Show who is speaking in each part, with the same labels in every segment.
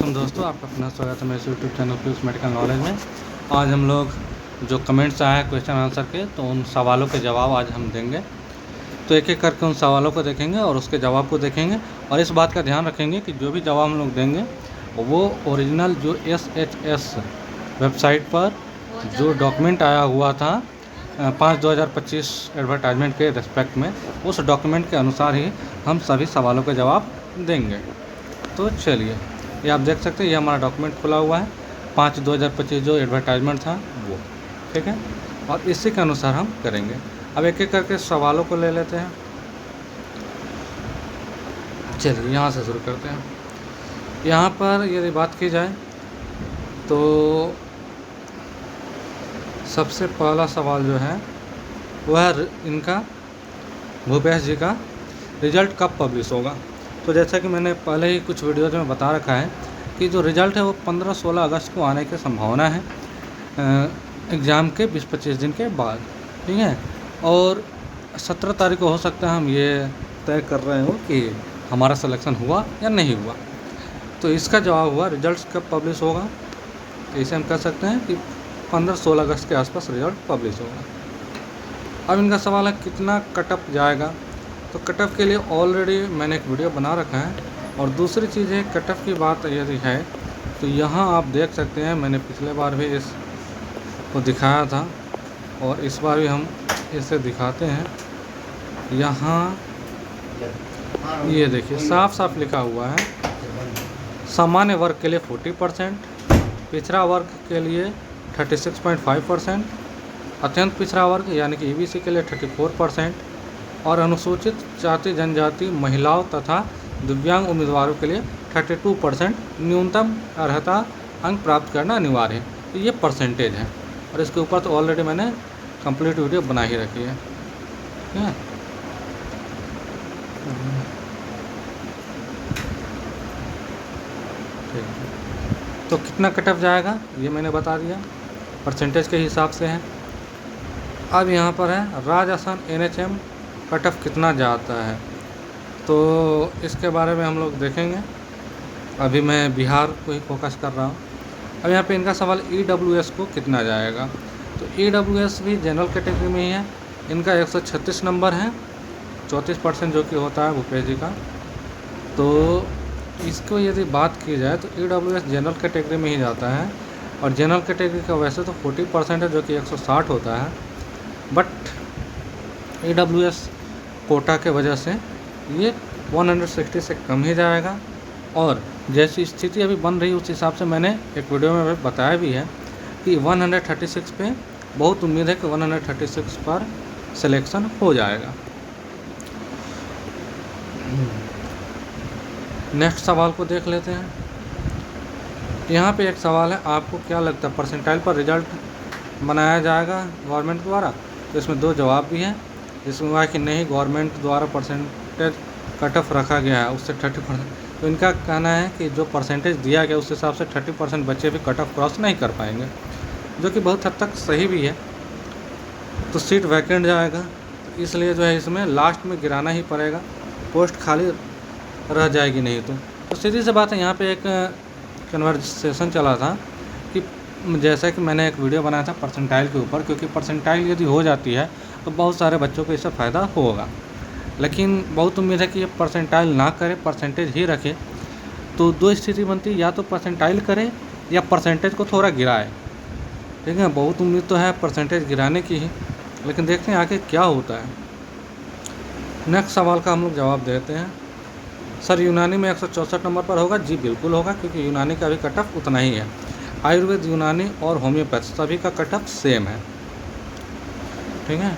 Speaker 1: वालेकुम दोस्तों, आपका अपना स्वागत है मेरे YouTube channel Piyush medical knowledge में। आज हम लोग जो कमेंट्स आए हैं क्वेश्चन आंसर के, तो उन सवालों के जवाब आज हम देंगे। तो एक एक करके उन सवालों को देखेंगे और उसके जवाब को देखेंगे, और इस बात का ध्यान रखेंगे कि जो भी जवाब हम लोग देंगे वो ओरिजिनल जो SHS वेबसाइट पर जो डॉक्यूमेंट आया हुआ था 5/2025 एडवर्टाइजमेंट के रिस्पेक्ट में, उस डॉक्यूमेंट के अनुसार ही हम सभी सवालों के जवाब देंगे। तो चलिए, ये आप देख सकते हैं, ये हमारा डॉक्यूमेंट खुला हुआ है 5/2025 जो एडवर्टाइजमेंट था वो, ठीक है, और इसी के अनुसार हम करेंगे। अब एक एक करके सवालों को ले लेते हैं। चलिए यहाँ से शुरू करते हैं। यहाँ पर यदि बात की जाए तो सबसे पहला सवाल जो है वह इनका भूपेश जी का रिज़ल्ट कब पब्लिश होगा। तो जैसा कि मैंने पहले ही कुछ वीडियोज में बता रखा है कि जो रिज़ल्ट है वो 15-16 अगस्त को आने की संभावना है, एग्ज़ाम के 20-25 दिन के बाद, ठीक है। और 17 तारीख को हो सकता है हम ये तय कर रहे हो कि हमारा सिलेक्शन हुआ या नहीं हुआ। तो इसका जवाब हुआ रिज़ल्ट कब पब्लिश होगा, तो इसे हम कह सकते हैं कि 15-16 अगस्त के आसपास रिज़ल्ट पब्लिश होगा। अब इनका सवाल है कितना कटअप जाएगा। तो कटअप के लिए ऑलरेडी मैंने एक वीडियो बना रखा है। और दूसरी चीज़ है, कटअप की बात यदि है तो यहाँ आप देख सकते हैं, मैंने पिछले बार भी इसको दिखाया था और इस बार भी हम इसे दिखाते हैं। यहाँ ये देखिए साफ साफ लिखा हुआ है, सामान्य वर्ग के लिए 40%, पिछड़ा वर्ग के लिए 36.5%, अत्यंत पिछड़ा वर्ग यानी कि EBC के लिए 34%, और अनुसूचित जाति जनजाति महिलाओं तथा दिव्यांग उम्मीदवारों के लिए 32% न्यूनतम अर्हता अंक प्राप्त करना अनिवार्य है। तो ये परसेंटेज है, और इसके ऊपर तो ऑलरेडी मैंने कंप्लीट वीडियो बना ही रखी है, ठीक है। तो कितना कटअप जाएगा ये मैंने बता दिया, परसेंटेज के हिसाब से है। अब यहाँ पर है राजस्थान NHM कटअप कितना जाता है, तो इसके बारे में हम लोग देखेंगे। अभी मैं बिहार को ही फोकस कर रहा हूँ। अब यहाँ पे इनका सवाल EWS को कितना जाएगा। तो EWS भी जनरल कैटेगरी में ही है, इनका 136 नंबर है, 34% जो कि होता है भूपेश जी का। तो इसको यदि बात की जाए तो EWS जनरल कैटेगरी में ही जाता है, और जनरल कैटेगरी का वैसे तो 40% है जो कि 160 होता है, बट EWS कोटा के वजह से ये 160 से कम ही जाएगा। और जैसी स्थिति अभी बन रही उस हिसाब से मैंने एक वीडियो में बताया भी है कि 136 पे बहुत उम्मीद है कि 136 पर सिलेक्शन हो जाएगा। नेक्स्ट सवाल को देख लेते हैं। यहाँ पे एक सवाल है, आपको क्या लगता है परसेंटाइल पर रिजल्ट बनाया जाएगा गवर्नमेंट द्वारा। तो इसमें दो जवाब भी हैं। इसमें हुआ कि नहीं, गवर्नमेंट द्वारा परसेंटेज कट ऑफ रखा गया है उससे 30%। तो इनका कहना है कि जो परसेंटेज दिया गया उस हिसाब से 30% बच्चे भी कट ऑफ क्रॉस नहीं कर पाएंगे, जो कि बहुत हद तक सही भी है। तो सीट वैकेंट जाएगा, तो इसलिए जो है इसमें लास्ट में गिराना ही पड़ेगा, पोस्ट खाली रह जाएगी नहीं। तो सीधी सी बात है, यहाँ पे एक कन्वर्सेशन चला था कि जैसा कि मैंने एक वीडियो बनाया था परसेंटाइल के ऊपर, क्योंकि परसेंटाइल यदि हो जाती है तो बहुत सारे बच्चों को इससे फ़ायदा होगा। लेकिन बहुत उम्मीद है कि ये परसेंटाइल ना करे, परसेंटेज ही रखे। तो दो स्थिति बनती है, या तो परसेंटाइल करे या परसेंटेज को थोड़ा गिराए, ठीक है। बहुत उम्मीद तो है परसेंटेज गिराने की ही, लेकिन देखते हैं आगे क्या होता है। नेक्स्ट सवाल का हम लोग जवाब देते हैं। सर यूनानी में 164 नंबर पर होगा। जी बिल्कुल होगा, क्योंकि यूनानी का भी कट ऑफ उतना ही है। आयुर्वेद, यूनानी और होम्योपैथ सभी का कट ऑफ सेम है, ठीक है।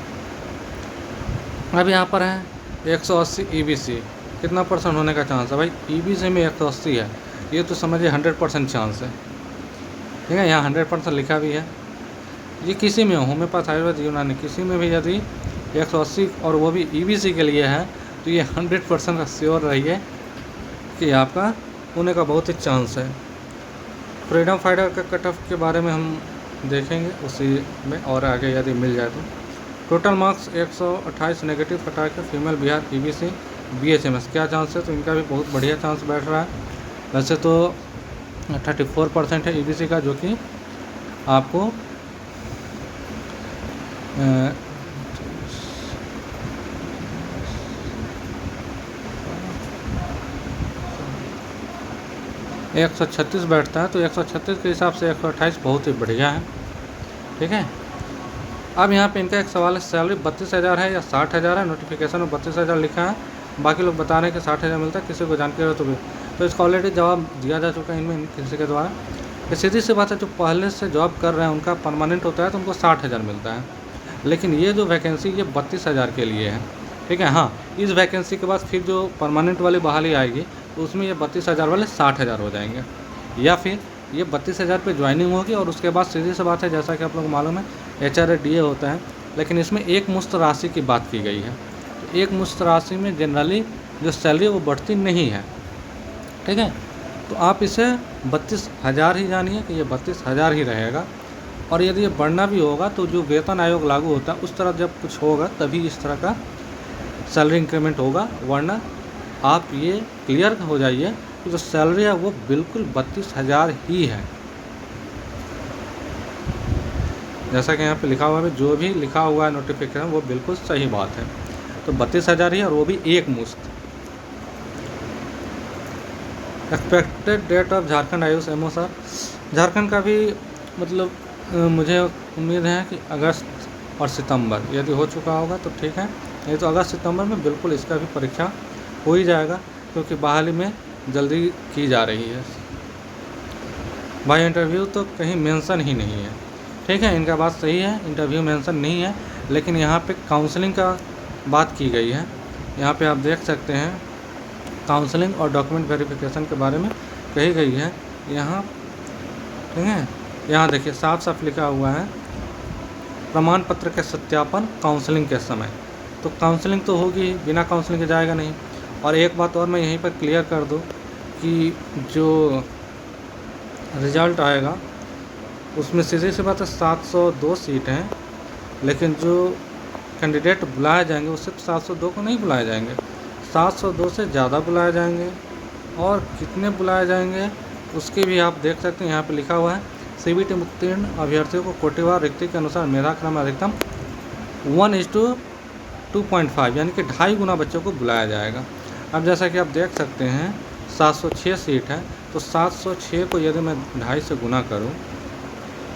Speaker 1: अब यहाँ पर है 180 EBC कितना परसेंट होने का चांस है। भाई EBC में 180 है, ये तो समझिए 100% चांस है, ठीक है। यहाँ 100% लिखा भी है। ये किसी में हो, होम्योपैथ, आयुर्वेद, यूनानी, किसी में भी यदि 180 और वो भी EBC के लिए है, तो ये 100% श्योर रहिए कि आपका होने का बहुत ही चांस है। फ्रीडम फाइटर का कट ऑफ के बारे में हम देखेंगे उसी में, और आगे यदि मिल जाए तो। टोटल मार्क्स 128 नेगेटिव हटा के फीमेल बिहार EBC BHMS क्या चांस है, तो इनका भी बहुत बढ़िया चांस बैठ रहा है। वैसे तो 34% है ईबीसी का, जो कि आपको अ, 136 बैठता है, तो 136 के हिसाब से 128 बहुत ही बढ़िया है। ठीक है, अब यहाँ पे इनका एक सवाल है, सैलरी 32,000 है या 60,000 है? नोटिफिकेशन में 32,000 लिखा है, बाकी लोग बता रहे हैं कि 60,000 मिलता है। किसी को जानकारी हो तो इसका ऑलरेडी जवाब दिया जा चुका है इनमें किसी के द्वारा। ये सीधी सी बात है, जो पहले से जॉब कर रहे हैं उनका परमानेंट होता है तो उनको 60,000 मिलता है, लेकिन ये जो वैकेंसी ये 32,000 के लिए है। ठीक है, हाँ, इस वैकेंसी के बाद फिर जो परमानेंट वाली बहाली आएगी तो उसमें ये 32,000 वाले 60,000 हो जाएंगे, या फिर ये 32,000 पे ज्वाइनिंग होगी और उसके बाद सीधी सी बात है, जैसा कि आप लोगों को मालूम है HRA DA होता है, लेकिन इसमें एक मुश्त राशि की बात की गई है। तो एक मुश्त राशि में जनरली जो सैलरी है वो बढ़ती नहीं है। ठीक है, तो आप इसे 32,000 ही जानिए कि ये 32,000 ही रहेगा, और यदि ये बढ़ना भी होगा तो जो वेतन आयोग लागू होता है उस तरह जब कुछ होगा तभी इस तरह का सैलरी इंक्रीमेंट होगा, वरना आप ये क्लियर हो जाइए कि जो सैलरी है वो बिल्कुल 32,000 ही है। जैसा कि यहाँ पे लिखा हुआ है, जो भी लिखा हुआ है नोटिफिकेशन वो बिल्कुल सही बात है। तो 32,000 ही, और वो भी एक मुश्त। Expected date of Jharkhand AYUSH MO sir, Jharkhand का भी मतलब मुझे उम्मीद है कि अगस्त और सितंबर, यदि हो चुका होगा तो ठीक है, नहीं तो अगस्त सितंबर में बिल्कुल इसका भी परीक्षा हो ही जाएगा, क्योंकि बहाली में जल्दी की जा रही है। भाई इंटरव्यू तो कहीं मेंशन ही नहीं है। ठीक है, इनका बात सही है, इंटरव्यू मेंशन नहीं है, लेकिन यहाँ पे काउंसलिंग का बात की गई है। यहाँ पे आप देख सकते हैं काउंसलिंग और डॉक्यूमेंट वेरिफिकेशन के बारे में कही गई है यहाँ। ठीक है, यहाँ देखिए साफ साफ लिखा हुआ है, प्रमाण पत्र के सत्यापन काउंसलिंग के समय। तो काउंसलिंग तो होगी, बिना काउंसलिंग के जाएगा नहीं। और एक बात और मैं यहीं पर क्लियर कर दूँ कि जो रिज़ल्ट आएगा उसमें सीधी सी बात है 702 सीट हैं, लेकिन जो कैंडिडेट बुलाए जाएंगे उससे 702 को नहीं बुलाए जाएंगे, 702 से ज़्यादा बुलाए जाएंगे। और कितने बुलाए जाएंगे उसके भी आप देख सकते हैं, यहाँ पे लिखा हुआ है CBT उत्तीर्ण अभ्यर्थियों को कोटिवार रिक्ति के अनुसार मेधाक्रम अधिकतम 1:2.5 यानी कि 2.5 गुना बच्चों को बुलाया जाएगा। अब जैसा कि आप देख सकते हैं 706 सीट है, तो 706 को यदि मैं 2.5 से गुना करूँ,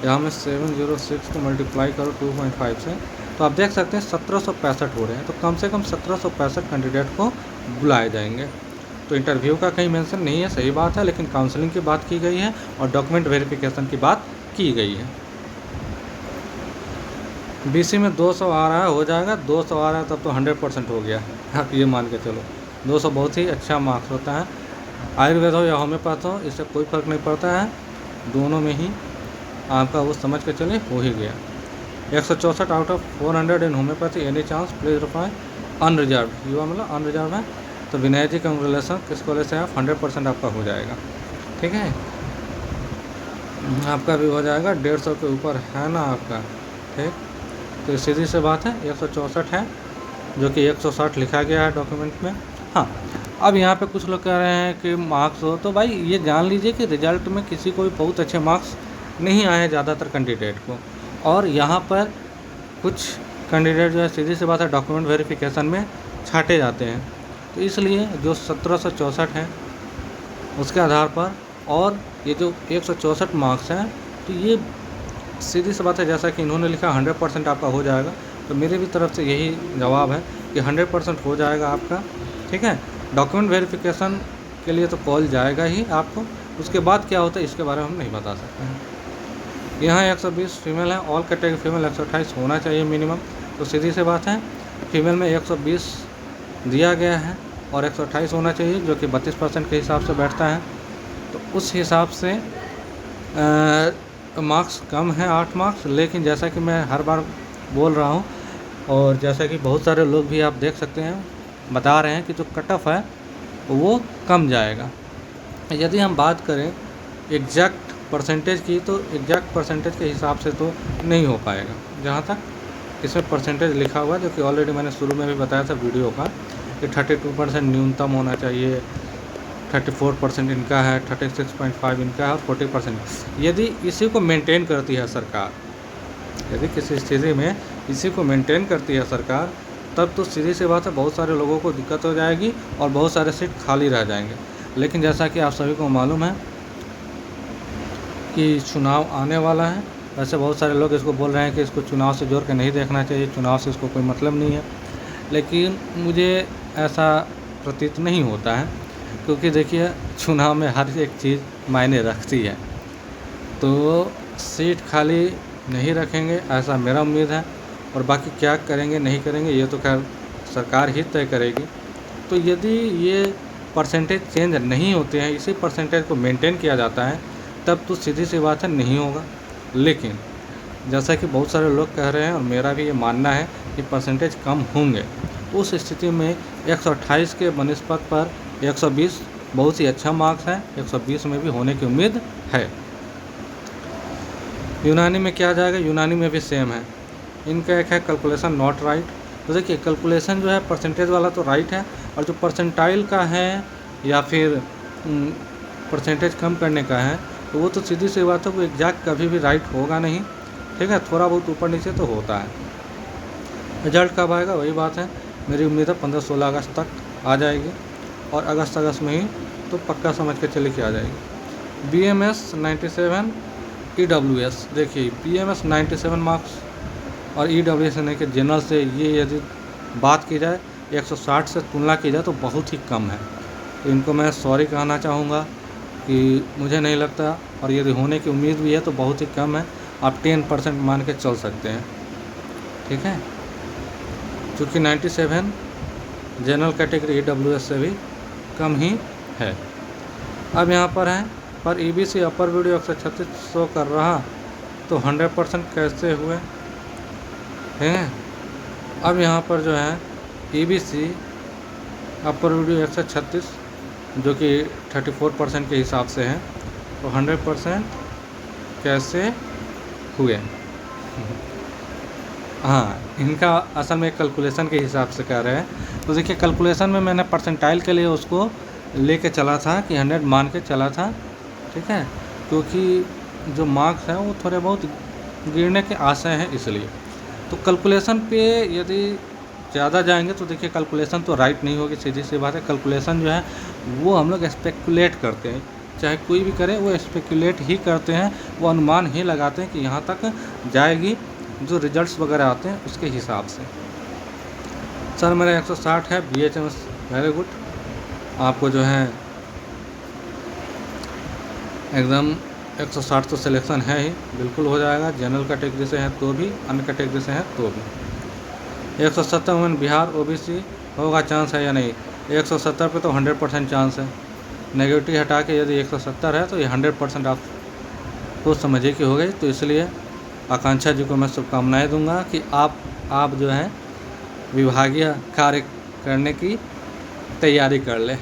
Speaker 1: यहाँ मैं 706 को मल्टीप्लाई करूँ 2.5 से, तो आप देख सकते हैं 1765 हो रहे हैं। तो कम से कम 1765 कैंडिडेट को बुलाए जाएंगे। तो इंटरव्यू का कहीं मेंशन नहीं है, सही बात है, लेकिन काउंसलिंग की बात की गई है और डॉक्यूमेंट वेरिफिकेशन की बात की गई है। BC में 200 आ रहा है, हो जाएगा, 200 आ रहा है तब तो 100% हो गया, आप ये मान के चलो। 200 बहुत ही अच्छा मार्क्स होता है, आयुर्वेद हो या होम्योपैथ हो, इससे कोई फ़र्क नहीं पड़ता है, दोनों में ही आपका वो समझ के चले हो ही गया। 164 out of 400 in homeopathy, any chance please reply unreserved, युवा मतलब अनरिजर्व है। तो विनय जी कंग्रेचुलेसन, किस कॉलेज से आप 100% आपका हो जाएगा। ठीक है, आपका भी हो जाएगा, 150 के ऊपर है ना आपका। ठीक, तो सीधी से बात है 164 है, जो कि 160 लिखा गया है डॉक्यूमेंट में। हाँ, अब यहाँ पे कुछ लोग कह रहे हैं कि मार्क्स हो, तो भाई ये जान लीजिए कि रिजल्ट में किसी को भी बहुत अच्छे मार्क्स नहीं आए ज़्यादातर कैंडिडेट को, और यहाँ पर कुछ कैंडिडेट जो है सीधी सी बात है डॉक्यूमेंट वेरिफिकेशन में छांटे जाते हैं। तो इसलिए जो 1764 है उसके आधार पर, और ये जो 164 मार्क्स हैं, तो ये सीधी सी बात है जैसा कि इन्होंने लिखा 100% आपका हो जाएगा, तो मेरी भी तरफ से यही जवाब है कि 100% हो जाएगा आपका। ठीक है, डॉक्यूमेंट वेरिफिकेशन के लिए तो कॉल जाएगा ही आपको, उसके बाद क्या होता है इसके बारे में हम नहीं बता सकते हैं। यहाँ 120 फीमेल है, ऑल कैटेगरी फीमेल 128 होना चाहिए मिनिमम। तो सीधी सी बात है फीमेल में 120 दिया गया है और 128 होना चाहिए, जो कि 32% के हिसाब से बैठता है। तो उस हिसाब से मार्क्स कम है, 8 मार्क्स, लेकिन जैसा कि मैं हर बार बोल रहा हूँ, और जैसा कि बहुत सारे लोग भी आप देख सकते हैं बता रहे हैं कि जो कट ऑफ है वो कम जाएगा। यदि हम बात करें एग्जैक्ट परसेंटेज की, तो एग्जैक्ट परसेंटेज के हिसाब से तो नहीं हो पाएगा। जहाँ तक इसमें परसेंटेज लिखा हुआ है, जो कि ऑलरेडी मैंने शुरू में भी बताया था वीडियो का, कि 32% न्यूनतम होना चाहिए, 34% इनका है, 36.5 इनका है और 40%। यदि इसी को मेंटेन करती है सरकार, यदि किसी स्थिति में इसी को मेंटेन करती है सरकार, तब तो सीधी सी बात है बहुत सारे लोगों को दिक्कत हो जाएगी और बहुत सारे सीट खाली रह जाएंगे। लेकिन जैसा कि आप सभी को मालूम है कि चुनाव आने वाला है, वैसे बहुत सारे लोग इसको बोल रहे हैं कि इसको चुनाव से जोड़ के नहीं देखना चाहिए, चुनाव से इसको कोई मतलब नहीं है, लेकिन मुझे ऐसा प्रतीत नहीं होता है, क्योंकि देखिए चुनाव में हर एक चीज़ मायने रखती है। तो सीट खाली नहीं रखेंगे ऐसा मेरा उम्मीद है, और बाकी क्या करेंगे नहीं करेंगे ये तो खैर सरकार ही तय करेगी। तो यदि ये परसेंटेज चेंज नहीं होते हैं, इसी परसेंटेज को मेंटेन किया जाता है, तब तो सीधी सी बात है नहीं होगा। लेकिन जैसा कि बहुत सारे लोग कह रहे हैं और मेरा भी ये मानना है कि परसेंटेज कम होंगे, उस स्थिति में 128 के बनिस्पत पर 120 बहुत ही अच्छा मार्क्स है, 120 में भी होने की उम्मीद है। यूनानी में क्या जाएगा, यूनानी में भी सेम है। इनका एक है कैलकुलेशन नॉट राइट। तो देखिए कैलकुलेशन जो है परसेंटेज वाला तो राइट है, और जो परसेंटाइल का है या फिर परसेंटेज कम करने का है, तो वो तो सीधी सी बात है, वो एग्जैक्ट कभी भी राइट होगा नहीं, ठीक है, थोड़ा बहुत ऊपर नीचे तो होता है। रिजल्ट कब आएगा वही बात है, मेरी उम्मीद है 15-16 अगस्त तक आ जाएगी, और अगस्त में ही तो पक्का समझ के चले कि आ जाएगी। BMS 97 EWS, देखिए BMS 97 मार्क्स और EWS यानी कि जनरल से ये यदि बात की जाए 160 से तुलना की जाए तो बहुत ही कम है। तो इनको मैं सॉरी कहना चाहूँगा कि मुझे नहीं लगता, और यदि होने की उम्मीद भी है तो बहुत ही कम है, आप 10% मान के चल सकते हैं, ठीक है, क्योंकि 97 जनरल कैटेगरी EWS से भी कम ही है। अब यहाँ पर है पर EBC अपर वीडियो 136 शो कर रहा, तो 100% कैसे हुए हैं। अब यहाँ पर जो है EBC अपर वीडियो 136 जो कि 34% के हिसाब से है, तो 100% कैसे हुए। हाँ, इनका असल में कैलकुलेशन के हिसाब से कह रहे हैं। तो देखिए कैलकुलेशन में मैंने परसेंटाइल के लिए उसको लेके चला था कि 100 मान के चला था, ठीक है, क्योंकि जो मार्क्स हैं वो थोड़े बहुत गिरने के आशय हैं इसलिए। तो कैलकुलेशन पे यदि ज़्यादा जाएंगे तो देखिए कैलकुलेशन तो राइट नहीं होगी, सीधी सी बात है। कैलकुलेशन जो है वो हम लोग स्पेकुलेट करते हैं, चाहे कोई भी करे वो स्पेकुलेट ही करते हैं, वो अनुमान ही लगाते हैं कि यहाँ तक जाएगी, जो रिजल्ट्स वगैरह आते हैं उसके हिसाब से। सर मेरा 160 है BHMS, वेरी गुड, आपको जो है एकदम 160 तो सिलेक्शन है ही, बिल्कुल हो जाएगा, जनरल कैटेगरी से है तो भी, अन्य कैटेगरी से है तो भी। 170 वुमेन बिहार OBC होगा चांस है या नहीं, 170 पे तो 100% चांस है, नेगेटिव हटा के यदि 170 है तो ये 100% आप तो समझिए कि हो गई। तो इसलिए आकांक्षा जी को मैं शुभकामनाएँ दूंगा कि आप जो है विभागीय कार्य करने की तैयारी कर ले।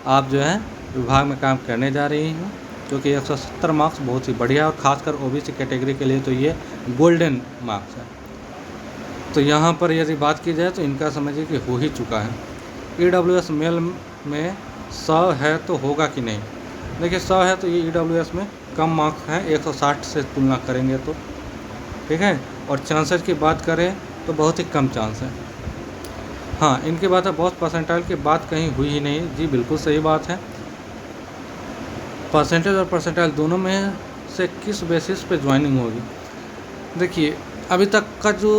Speaker 1: आप जो है विभाग में काम करने जा रही हैं, क्योंकि 170 मार्क्स बहुत ही बढ़िया, और ख़ासकर OBC कैटेगरी के लिए तो ये गोल्डन मार्क्स है। तो यहाँ पर यदि बात की जाए तो इनका समझिए कि हो ही चुका है। EWS मेल में 100 है तो होगा कि नहीं, देखिए 100 है तो ये EWS में कम मार्क्स हैं 160 से तुलना करेंगे तो, ठीक है, और चांसेस की बात करें तो बहुत ही कम चांस है। हाँ, इनकी बात है बहुत परसेंटाइल की बात कहीं हुई ही नहीं, जी बिल्कुल सही बात है। परसेंटेज और परसेंटाइल दोनों में से किस बेसिस पे ज्वाइनिंग होगी, देखिए अभी तक का जो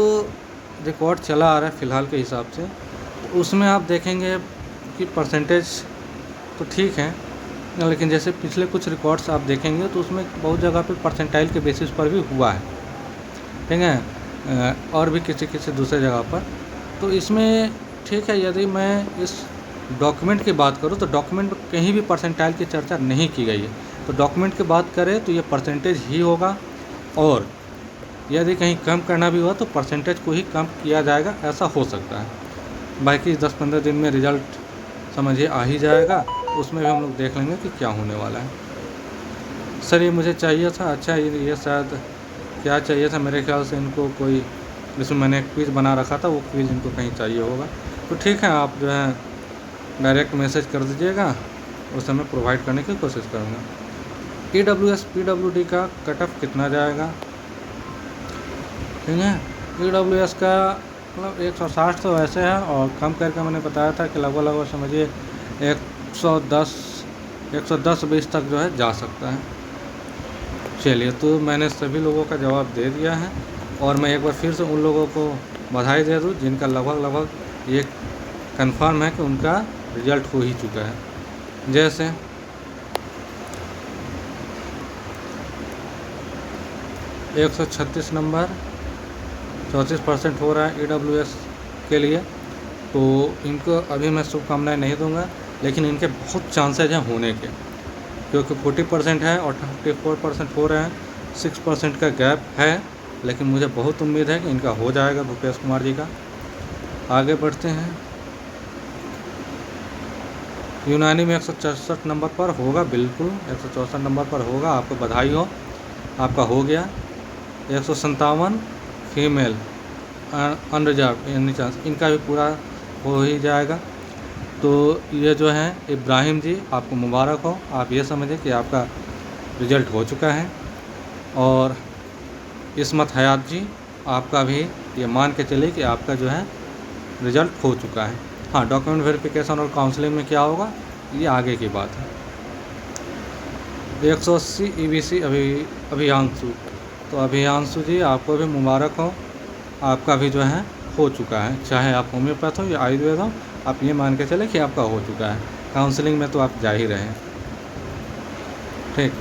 Speaker 1: रिकॉर्ड चला आ रहा है फ़िलहाल के हिसाब से, तो उसमें आप देखेंगे कि परसेंटेज तो ठीक है, लेकिन जैसे पिछले कुछ रिकॉर्ड्स आप देखेंगे तो उसमें बहुत जगह पे परसेंटाइल के बेसिस पर भी हुआ है, ठीक है, और भी किसी दूसरे जगह पर। तो इसमें ठीक है, यदि मैं इस डॉक्यूमेंट की बात करूँ तो डॉक्यूमेंट में कहीं भी परसेंटाइल की चर्चा नहीं की गई है, तो डॉक्यूमेंट की बात करें तो ये परसेंटेज ही होगा, और यदि कहीं कम करना भी हुआ तो परसेंटेज को ही कम किया जाएगा, ऐसा हो सकता है। बाकी 10-15 दिन में रिज़ल्ट समझिए आ ही जाएगा, उसमें भी हम लोग देख लेंगे कि क्या होने वाला है। सर ये मुझे चाहिए था, अच्छा ये शायद क्या चाहिए था, मेरे ख्याल से इनको कोई, जिसमें मैंने एक क्विज़ बना रखा था वो क्विज़ इनको कहीं चाहिए होगा। तो ठीक है, आप जो है डायरेक्ट मैसेज कर दीजिएगा उस समय प्रोवाइड करने की कोशिश करूँगा। EWS PWD का कट ऑफ कितना जाएगा, ठीक है। EWS का मतलब 160 तो वैसे है, और कम करके मैंने बताया था कि लगभग समझिए 110-120 तक जो है जा सकता है। चलिए, तो मैंने सभी लोगों का जवाब दे दिया है, और मैं एक बार फिर से उन लोगों को बधाई दे दूँ जिनका लगभग ये कंफर्म है कि उनका रिजल्ट हो ही चुका है। जैसे 136 नंबर 34% हो रहा है EWS के लिए, तो इनको अभी मैं शुभकामनाएं नहीं दूंगा, लेकिन इनके बहुत चांसेज हैं होने के, क्योंकि 40% है और 54% हो रहे हैं, 6% का गैप है, लेकिन मुझे बहुत उम्मीद है कि इनका हो जाएगा भूपेश कुमार जी का। आगे बढ़ते हैं। यूनानी में 164 नंबर पर होगा, बिल्कुल 164 नंबर पर होगा, आपको बधाई हो, आपका हो गया। 157 फीमेल अनरिजर्व एनी चांस, इनका भी पूरा हो ही जाएगा। तो ये जो है इब्राहिम जी, आपको मुबारक हो, आप ये समझें कि आपका रिजल्ट हो चुका है। और इस्मत हयात जी, आपका भी ये मान के चलिए कि आपका जो है रिजल्ट हो चुका है। हाँ, डॉक्यूमेंट वेरिफिकेशन और काउंसलिंग में क्या होगा ये आगे की बात है। 180 EBC अभियांशु, तो अभियांशु जी आपको भी मुबारक हो, आपका भी जो है हो चुका है, चाहे आप होम्योपैथ हो या आयुर्वेद हो, आप ये मान के चले कि आपका हो चुका है। काउंसलिंग में तो आप जा ही रहे हैं, ठीक।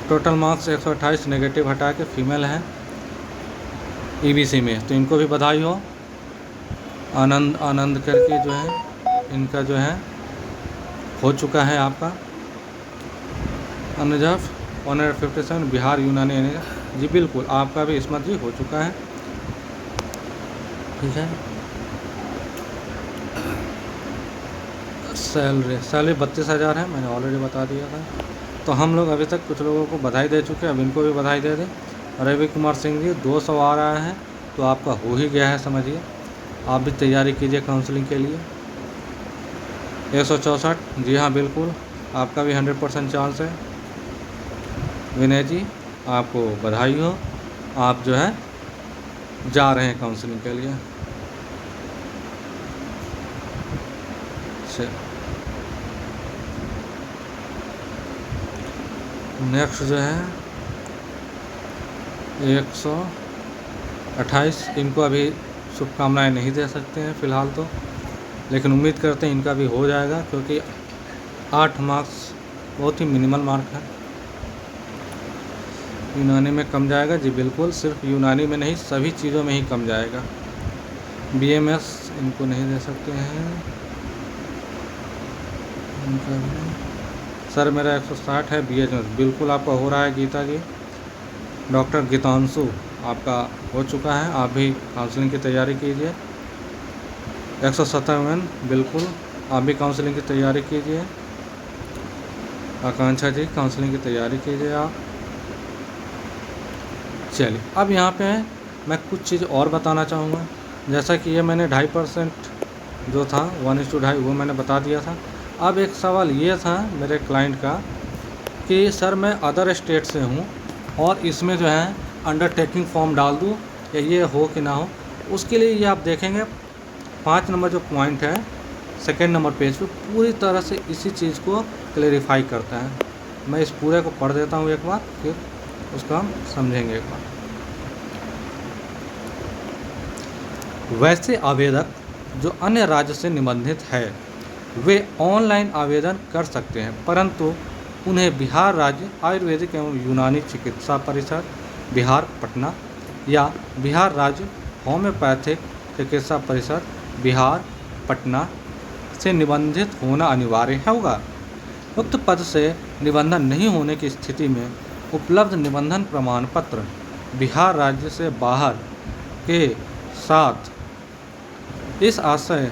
Speaker 1: टोटल मार्क्स 128 नेगेटिव हटा के फीमेल है EBC में, तो इनको भी बधाई हो। आनंद करके जो है इनका जो है हो चुका है आपका। अनजफ 157 बिहार यूनानी, जी बिल्कुल आपका भी इस्मत जी हो चुका है, ठीक है। सैलरी 32,000 है, मैंने ऑलरेडी बता दिया था। तो हम लोग अभी तक कुछ लोगों को बधाई दे चुके हैं, अब इनको भी बधाई दे दें। रवि कुमार सिंह जी 200 आ रहा है, तो आपका हो ही गया है, समझिए। आप भी तैयारी कीजिए काउंसलिंग के लिए। 164, जी हाँ बिल्कुल, आपका भी 100% चांस है। विनय जी, आपको बधाई हो, आप जो है जा रहे हैं काउंसलिंग के लिए। नेक्स्ट जो है 128, इनको अभी शुभकामनाएं नहीं दे सकते हैं फ़िलहाल तो, लेकिन उम्मीद करते हैं इनका भी हो जाएगा, क्योंकि 8 मार्क्स बहुत ही मिनिमल मार्क है। यूनानी में कम जाएगा, जी बिल्कुल, सिर्फ यूनानी में नहीं सभी चीज़ों में ही कम जाएगा। BMS इनको नहीं दे सकते हैं, इनका भी सर मेरा 160 है। BHMS बिल्कुल आपका हो रहा है गीता जी। डॉक्टर गीतांशु आपका हो चुका है, आप भी काउंसलिंग की तैयारी कीजिए। 157 बिल्कुल, आप भी काउंसलिंग की तैयारी कीजिए। आकांक्षा जी काउंसलिंग की तैयारी कीजिए आप। चलिए, अब यहाँ पे मैं कुछ चीज़ और बताना चाहूँगा। जैसा कि ये मैंने 2.5% जो था 1:2.5 वो मैंने बता दिया था। अब एक सवाल ये था मेरे क्लाइंट का कि सर मैं अदर स्टेट से हूँ और इसमें जो है अंडरटेकिंग फॉर्म डाल दूँ या ये हो कि ना हो। उसके लिए ये आप देखेंगे 5 नंबर जो पॉइंट है सेकेंड नंबर पेज पे पूरी तरह से इसी चीज़ को क्लेरिफाई करता है। मैं इस पूरे को पढ़ देता हूँ एक बार, फिर उसका हम समझेंगे एक बार। वैसे आवेदक जो अन्य राज्य से निबंधित है वे ऑनलाइन आवेदन कर सकते हैं, परंतु उन्हें बिहार राज्य आयुर्वेदिक एवं यूनानी चिकित्सा परिषद बिहार पटना या बिहार राज्य होम्योपैथिक चिकित्सा परिषद बिहार पटना से निबंधित होना अनिवार्य होगा। उक्त पद से निबंधन नहीं होने की स्थिति में उपलब्ध निबंधन प्रमाण पत्र बिहार राज्य से बाहर के साथ इस आशय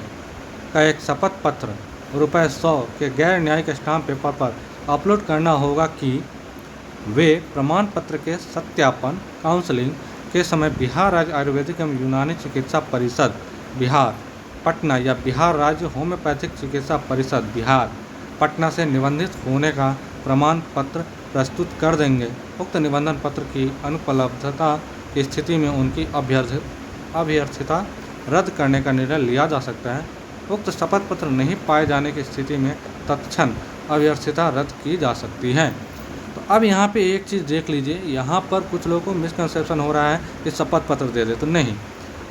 Speaker 1: का एक शपथ पत्र ₹100 के गैर न्यायिक स्टाम्प पेपर पर अपलोड करना होगा कि वे प्रमाण पत्र के सत्यापन काउंसलिंग के समय बिहार राज्य आयुर्वेदिक एवं यूनानी चिकित्सा परिषद बिहार पटना या बिहार राज्य होम्योपैथिक चिकित्सा परिषद बिहार पटना से निबंधित होने का प्रमाण पत्र प्रस्तुत कर देंगे। उक्त निबंधन पत्र की अनुपलब्धता की स्थिति में उनकी अभ्यर्थिता रद्द करने का निर्णय लिया जा सकता है। उक्त शपथ पत्र नहीं पाए जाने की स्थिति में तत्क्षण अभ्यर्थिता रद्द की जा सकती है। तो अब यहाँ पे एक चीज़ देख लीजिए, यहाँ पर कुछ लोगों को मिसकंसेप्शन हो रहा है कि शपथ पत्र दे दे, तो नहीं,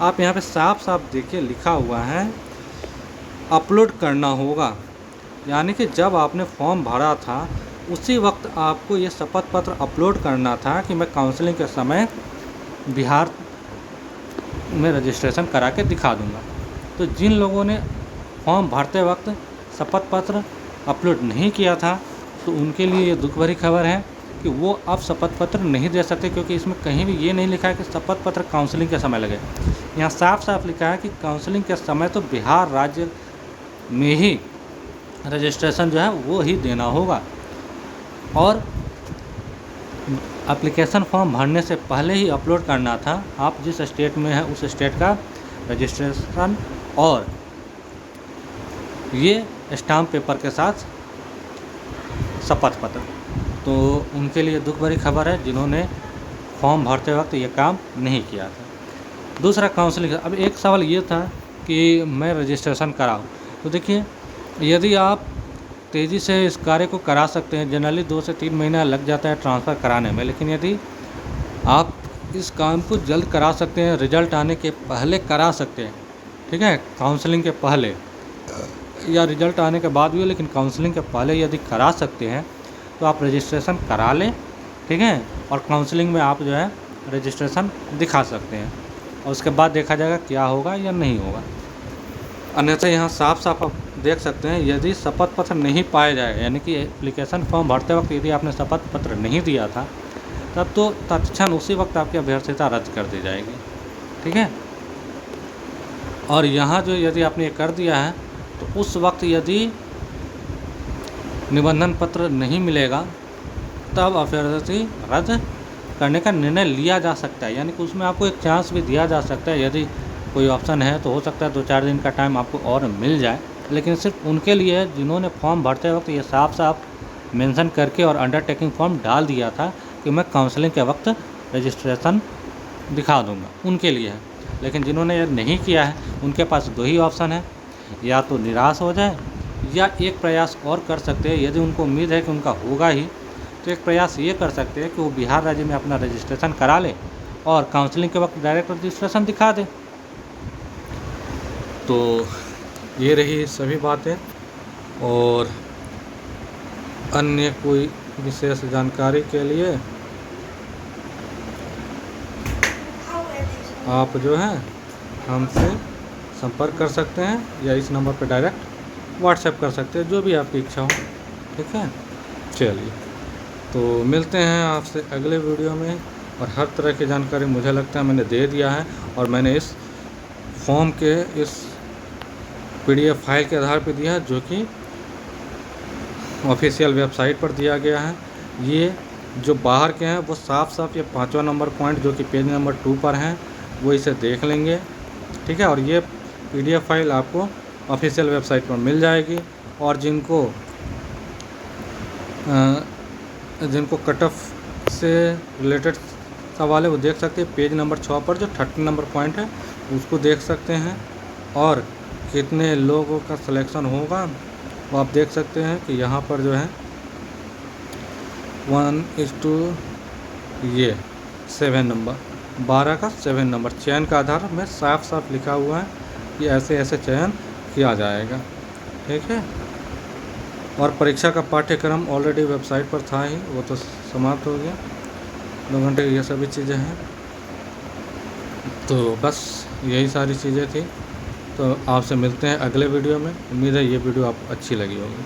Speaker 1: आप यहाँ पे साफ साफ देखिए लिखा हुआ है अपलोड करना होगा। यानी कि जब आपने फॉर्म भरा था उसी वक्त आपको ये शपथ पत्र अपलोड करना था कि मैं काउंसलिंग के समय बिहार में रजिस्ट्रेशन करा के दिखा दूंगा। तो जिन लोगों ने फॉर्म भरते वक्त शपथ पत्र अपलोड नहीं किया था तो उनके लिए ये दुख भरी खबर है कि वो अब शपथ पत्र नहीं दे सकते, क्योंकि इसमें कहीं भी ये नहीं लिखा है कि शपथ पत्र काउंसलिंग के समय लगे। यहाँ साफ साफ लिखा है कि काउंसलिंग के समय तो बिहार राज्य में ही रजिस्ट्रेशन जो है वो ही देना होगा, और एप्लीकेशन फॉर्म भरने से पहले ही अपलोड करना था आप जिस स्टेट में है उस स्टेट का रजिस्ट्रेशन और ये स्टाम्प पेपर के साथ शपथ पत्र। तो उनके लिए दुख भरी खबर है जिन्होंने फॉर्म भरते वक्त ये काम नहीं किया था। दूसरा काउंसलिंग, अब एक सवाल ये था कि मैं रजिस्ट्रेशन कराऊं, तो देखिए यदि आप तेज़ी से इस कार्य को करा सकते हैं, जनरली 2 से 3 महीना लग जाता है ट्रांसफ़र कराने में, लेकिन यदि आप इस काम को जल्द करा सकते हैं, रिजल्ट आने के पहले करा सकते हैं, ठीक है, काउंसलिंग के पहले या रिजल्ट आने के बाद भी, लेकिन काउंसलिंग के पहले यदि करा सकते हैं तो आप रजिस्ट्रेशन करा लें, ठीक है, और काउंसलिंग में आप जो है रजिस्ट्रेशन दिखा सकते हैं और उसके बाद देखा जाएगा क्या होगा या नहीं होगा। अन्यथा यहाँ साफ साफ आप देख सकते हैं यदि शपथ पत्र नहीं पाया जाए, यानी कि एप्लीकेशन फॉर्म भरते वक्त यदि आपने शपथ पत्र नहीं दिया था तब तो तत्क्षण उसी वक्त आपकी अभ्यर्थिता रद्द कर दी जाएगी, ठीक है। और यहाँ जो यदि आपने ये कर दिया है तो उस वक्त यदि निबंधन पत्र नहीं मिलेगा तब अभ्यर्थी रद्द करने का निर्णय लिया जा सकता है, यानी कि उसमें आपको एक चांस भी दिया जा सकता है। यदि कोई ऑप्शन है तो हो सकता है 2-4 दिन का टाइम आपको और मिल जाए, लेकिन सिर्फ उनके लिए है जिन्होंने फॉर्म भरते वक्त ये साफ साफ मेंशन करके और अंडरटेकिंग फॉर्म डाल दिया था कि मैं काउंसलिंग के वक्त रजिस्ट्रेशन दिखा दूंगा, उनके लिए है। लेकिन जिन्होंने ये नहीं किया है उनके पास 2 ही ऑप्शन है, या तो निराश हो जाए या एक प्रयास और कर सकते हैं। यदि उनको उम्मीद है कि उनका होगा ही तो एक प्रयास ये कर सकते हैं कि वो बिहार राज्य में अपना रजिस्ट्रेशन करा ले और काउंसलिंग के वक्त डायरेक्ट रजिस्ट्रेशन दिखा दे। तो ये रही सभी बातें, और अन्य कोई विशेष जानकारी के लिए आप जो है हमसे संपर्क कर सकते हैं या इस नंबर पर डायरेक्ट व्हाट्सएप कर सकते हैं, जो भी आपकी इच्छा हो, ठीक है। चलिए, तो मिलते हैं आपसे अगले वीडियो में, और हर तरह की जानकारी मुझे लगता है मैंने दे दिया है, और मैंने इस फॉर्म के इस PDF फाइल के आधार पर दिया है जो कि ऑफिशियल वेबसाइट पर दिया गया है। ये जो बाहर के हैं वो साफ साफ ये 5वां नंबर पॉइंट जो कि पेज नंबर 2 पर हैं वो इसे देख लेंगे, ठीक है। और ये PDF फाइल आपको ऑफिशियल वेबसाइट पर मिल जाएगी, और जिनको कट ऑफ से रिलेटेड सवाल है वो देख सकते हैं। पेज नंबर 6 पर जो 30 नंबर पॉइंट है उसको देख सकते हैं, और कितने लोगों का सिलेक्शन होगा वो आप देख सकते हैं कि यहाँ पर जो है 1:7 नंबर 12 का 7 नंबर चयन का आधार में साफ साफ लिखा हुआ है कि ऐसे ऐसे चयन किया जाएगा, ठीक है। और परीक्षा का पाठ्यक्रम ऑलरेडी वेबसाइट पर था ही, वो तो समाप्त हो गया, 2 घंटे की ये सभी चीज़ें हैं। तो बस यही सारी चीज़ें थी। तो आपसे मिलते हैं अगले वीडियो में। उम्मीद है ये वीडियो आपको अच्छी लगी होगी।